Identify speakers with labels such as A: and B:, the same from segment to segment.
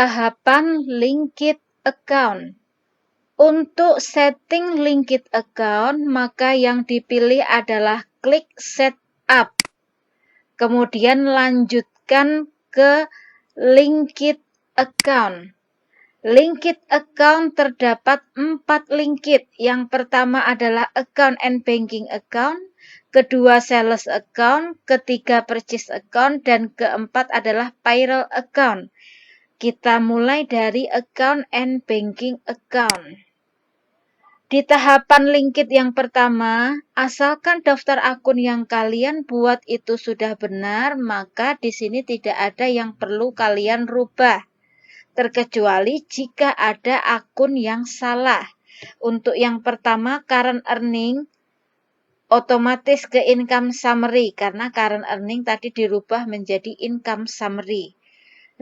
A: Tahapan linked account. Untuk setting linked account, maka yang dipilih adalah klik setup. Kemudian lanjutkan ke linked account. Linked account terdapat 4 linked. Yang pertama adalah account and banking account, kedua sales account, ketiga purchase account, dan keempat adalah payroll account. Kita mulai dari account and banking account. Di tahapan linked yang pertama, asalkan daftar akun yang kalian buat itu sudah benar, maka di sini tidak ada yang perlu kalian rubah. Terkecuali jika ada akun yang salah. Untuk yang pertama, current earning, otomatis ke income summary, karena current earning tadi dirubah menjadi income summary.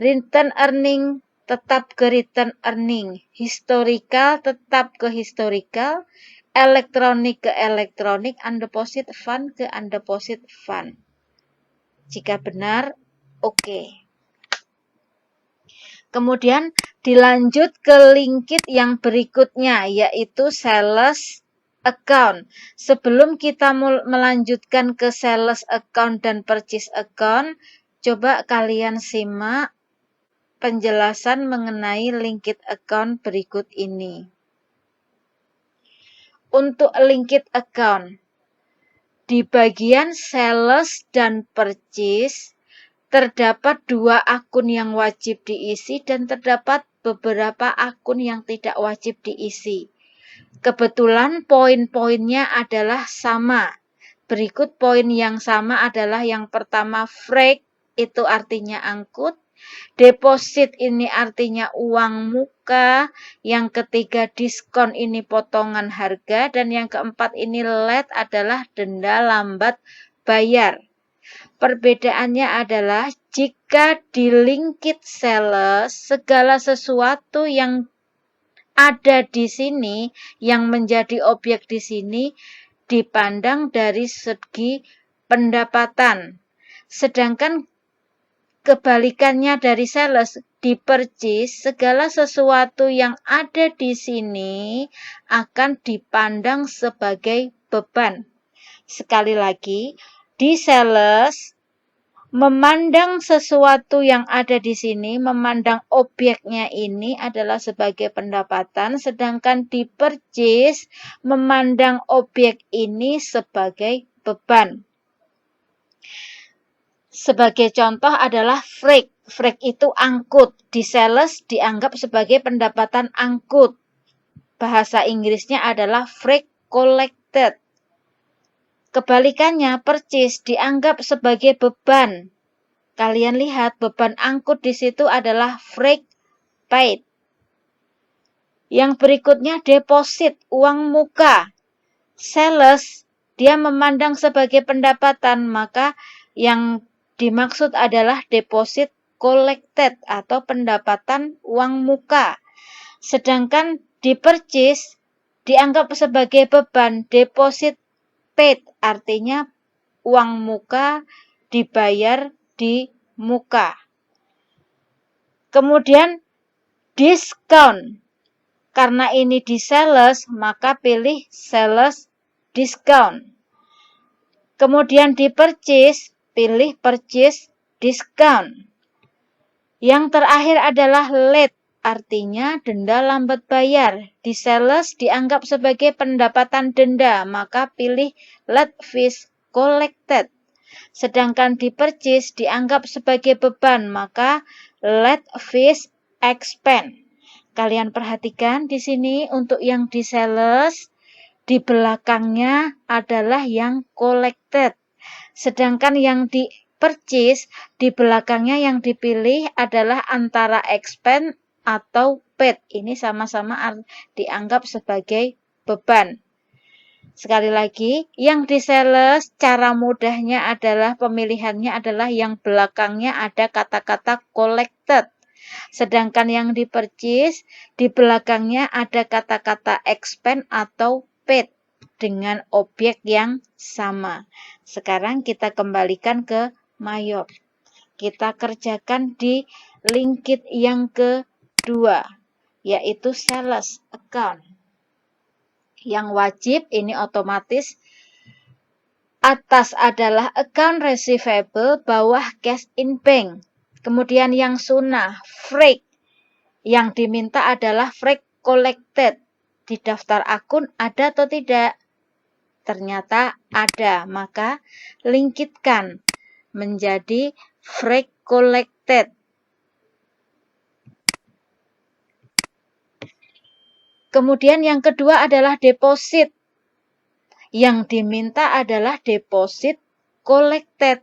A: Return earning tetap ke return earning, historical tetap ke historical, elektronik ke elektronik, undeposit fund ke undeposit fund. Jika benar, oke. Kemudian dilanjut ke linked yang berikutnya, yaitu sales account. Sebelum kita melanjutkan ke sales account dan purchase account, coba kalian simak penjelasan mengenai linked account berikut ini. Untuk linked account, di bagian sales dan purchase, terdapat 2 akun yang wajib diisi dan terdapat beberapa akun yang tidak wajib diisi. Kebetulan poin-poinnya adalah sama. Berikut poin yang sama adalah yang pertama freight, itu artinya angkut. Deposit ini artinya uang muka, yang ketiga diskon ini potongan harga, dan yang keempat ini late adalah denda lambat bayar. Perbedaannya adalah jika di linked sales, segala sesuatu yang ada di sini, yang menjadi objek di sini, dipandang dari segi pendapatan. Sedangkan kebalikannya dari sales, di purchase, segala sesuatu yang ada di sini akan dipandang sebagai beban. Sekali lagi, di sales, memandang sesuatu yang ada di sini, memandang objeknya ini adalah sebagai pendapatan, sedangkan di purchase, memandang objek ini sebagai beban. Sebagai contoh adalah freight. Freight itu angkut. Di sales dianggap sebagai pendapatan angkut. Bahasa Inggrisnya adalah freight collected. Kebalikannya, purchase dianggap sebagai beban. Kalian lihat beban angkut di situ adalah freight paid. Yang berikutnya deposit, uang muka. Sales, dia memandang sebagai pendapatan, maka yang dimaksud adalah deposit collected atau pendapatan uang muka. Sedangkan di purchase dianggap sebagai beban, deposit paid artinya uang muka dibayar di muka. Kemudian discount. Karena ini di sales, maka pilih sales discount. Kemudian di purchase, pilih purchase discount. Yang terakhir adalah late, artinya denda lambat bayar. Di sales dianggap sebagai pendapatan denda, maka pilih late fees collected. Sedangkan di purchase dianggap sebagai beban, maka late fees expense. Kalian perhatikan di sini untuk yang di sales, di belakangnya adalah yang collected. Sedangkan yang di purchase, di belakangnya yang dipilih adalah antara expense atau paid. Ini sama-sama dianggap sebagai beban. Sekali lagi, yang di sales cara mudahnya adalah pemilihannya adalah yang belakangnya ada kata-kata collected. Sedangkan yang di purchase, di belakangnya ada kata-kata expense atau paid dengan objek yang sama. Sekarang kita kembalikan ke Mayop. Kita kerjakan di linked yang ke 2, yaitu sales account. Yang wajib ini otomatis atas adalah account receivable, bawah cash in bank. Kemudian yang sunnah, freight. Yang diminta adalah freight collected. Di daftar akun ada atau tidak? Ternyata ada, maka lingkitkan menjadi freight collected. Kemudian yang kedua adalah deposit. Yang diminta adalah deposit collected.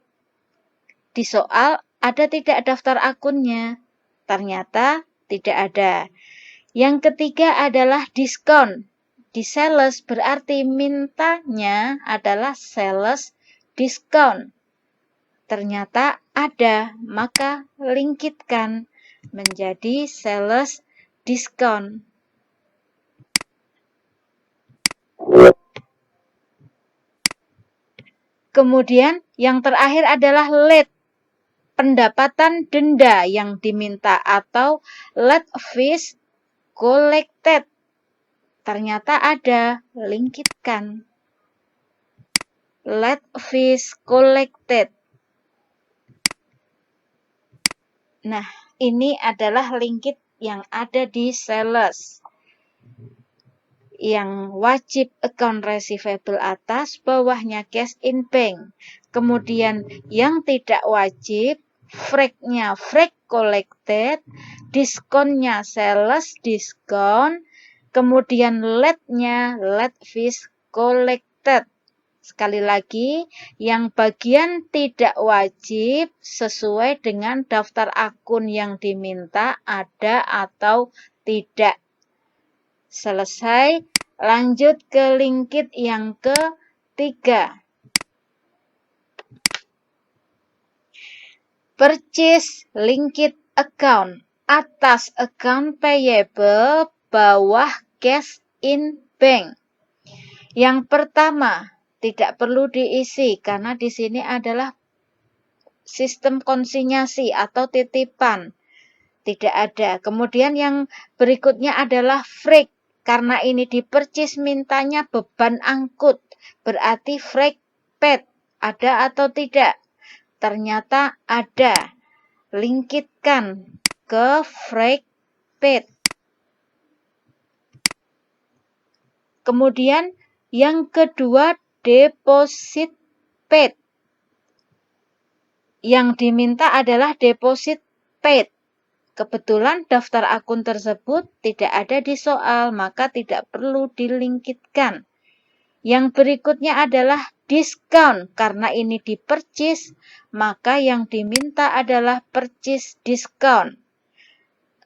A: Di soal ada tidak daftar akunnya? Ternyata tidak ada. Yang ketiga adalah diskon. Di sales berarti mintanya adalah sales diskon. Ternyata ada, maka lingkitkan menjadi sales diskon. Kemudian yang terakhir adalah late, pendapatan denda yang diminta atau late fees collected. Ternyata ada, lingkitkan. Late fees collected. Nah, ini adalah lingkit yang ada di sales. Yang wajib account receivable atas, bawahnya cash in bank. Kemudian yang tidak wajib, freight-nya freight collected, diskonnya sales diskon, kemudian late-nya late fees collected. Sekali lagi, yang bagian tidak wajib sesuai dengan daftar akun yang diminta ada atau tidak. Selesai, lanjut ke lingkit yang ketiga. Purchase lingkit account. Atas account payable, bawah cash in bank. Yang pertama, tidak perlu diisi karena di sini adalah sistem konsinyasi atau titipan. Tidak ada. Kemudian yang berikutnya adalah freight. Karena ini di-purchase mintanya beban angkut. Berarti freight paid. Ada atau tidak? Ternyata ada. Lingkitkan ke freight paid. Kemudian yang kedua deposit paid. Yang diminta adalah deposit paid. Kebetulan daftar akun tersebut tidak ada di soal, maka tidak perlu dilingkitkan. Yang berikutnya adalah diskon. Karena ini di-purchase, maka yang diminta adalah purchase diskon.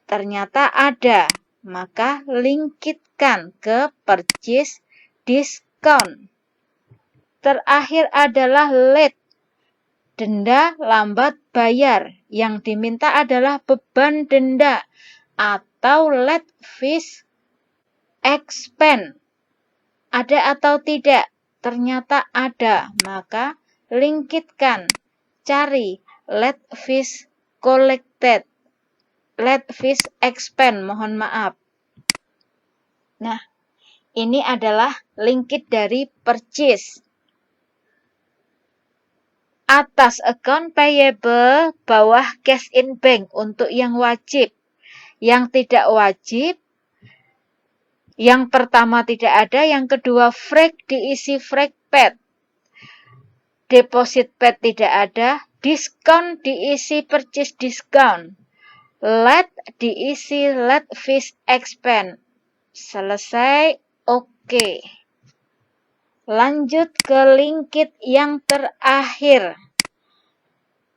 A: Ternyata ada, maka lingkitkan ke purchase diskon. Terakhir adalah late. Denda lambat bayar. Yang diminta adalah beban denda atau late fees expense. Ada atau tidak? Ternyata ada. Maka lingkitkan. Cari late fees collected. Late fees expense. Mohon maaf. Nah, ini adalah lingkit dari purchase. Atas account payable, bawah cash in bank untuk yang wajib. Yang tidak wajib, yang pertama tidak ada, yang kedua freight diisi freight paid. Deposit paid tidak ada, diskon diisi purchase discount. Late diisi late fees expense. Selesai, oke. Lanjut ke lingkit yang terakhir.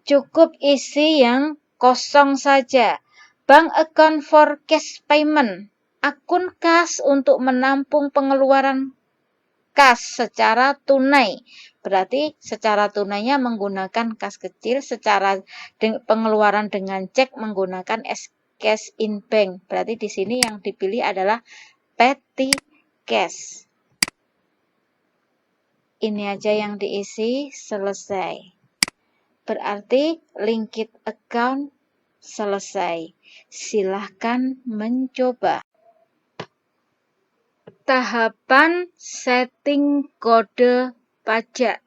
A: Cukup isi yang kosong saja. Bank account for cash payment. Akun kas untuk menampung pengeluaran kas secara tunai. Berarti secara tunainya menggunakan kas kecil, secara pengeluaran dengan cek menggunakan cash in bank. Berarti di sini yang dipilih adalah petty cash. Ini aja yang diisi, selesai. Berarti lingkit account Selesai. Silahkan mencoba. Tahapan setting kode pajak.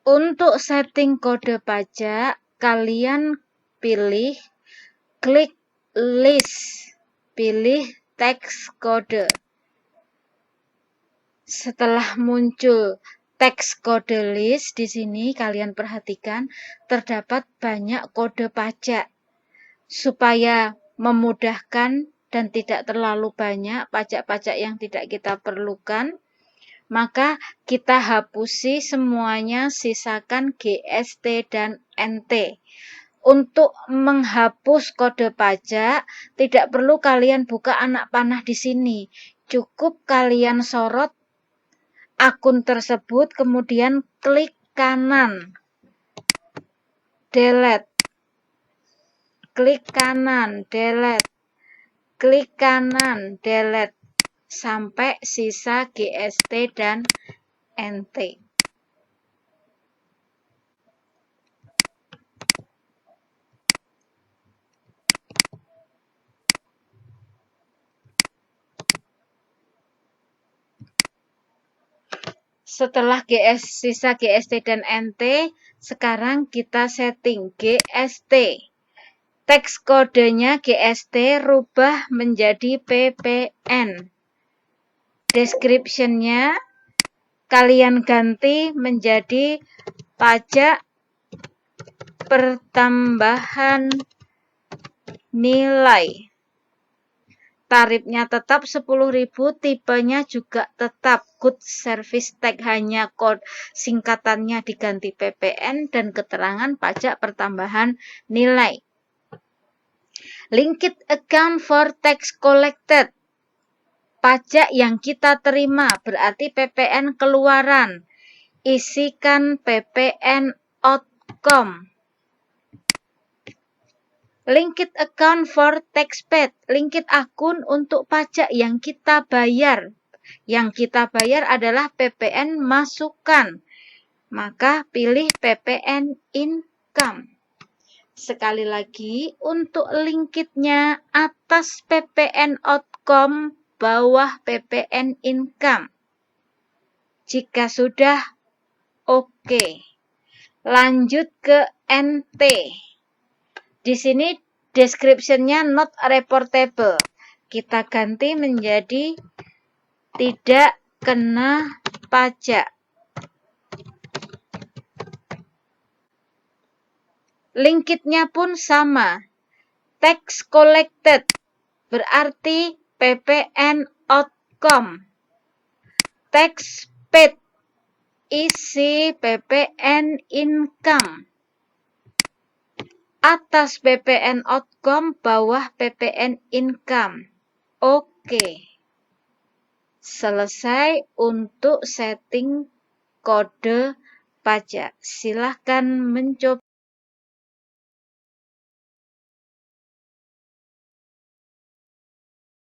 A: Untuk setting kode pajak, kalian klik list, pilih teks kode. Setelah muncul teks kode list di sini, kalian perhatikan terdapat banyak kode pajak. Supaya memudahkan dan tidak terlalu banyak pajak-pajak yang tidak kita perlukan, maka kita hapusi semuanya, sisakan GST dan NT. Untuk menghapus kode pajak, tidak perlu kalian buka anak panah di sini. Cukup kalian sorot akun tersebut, kemudian klik kanan, delete. Klik kanan, delete. Klik kanan, delete. Sampai sisa GST dan NT. Setelah sisa GST dan NT, sekarang kita setting GST. Teks kodenya GST rubah menjadi PPN. Description-nya kalian ganti menjadi pajak pertambahan nilai. Tarifnya tetap 10.000, tipenya juga tetap Good Service Tax, hanya singkatannya diganti PPN dan keterangan pajak pertambahan nilai. Linked account for tax collected. Pajak yang kita terima berarti PPN keluaran. Isikan PPN outcome. Linked account for tax paid. Linked akun untuk pajak yang kita bayar. Yang kita bayar adalah PPN masukan. Maka pilih PPN income. Sekali lagi, untuk linkednya atas PPN outcome, bawah PPN income. Jika sudah, oke. Lanjut ke NT. Di sini description-nya not reportable. Kita ganti menjadi tidak kena pajak. Linked-nya pun sama. Tax collected berarti PPN outcome. Tax paid isi PPN income. Atas PPN outcome, bawah PPN income. Oke. Selesai untuk setting kode pajak. Silahkan mencoba.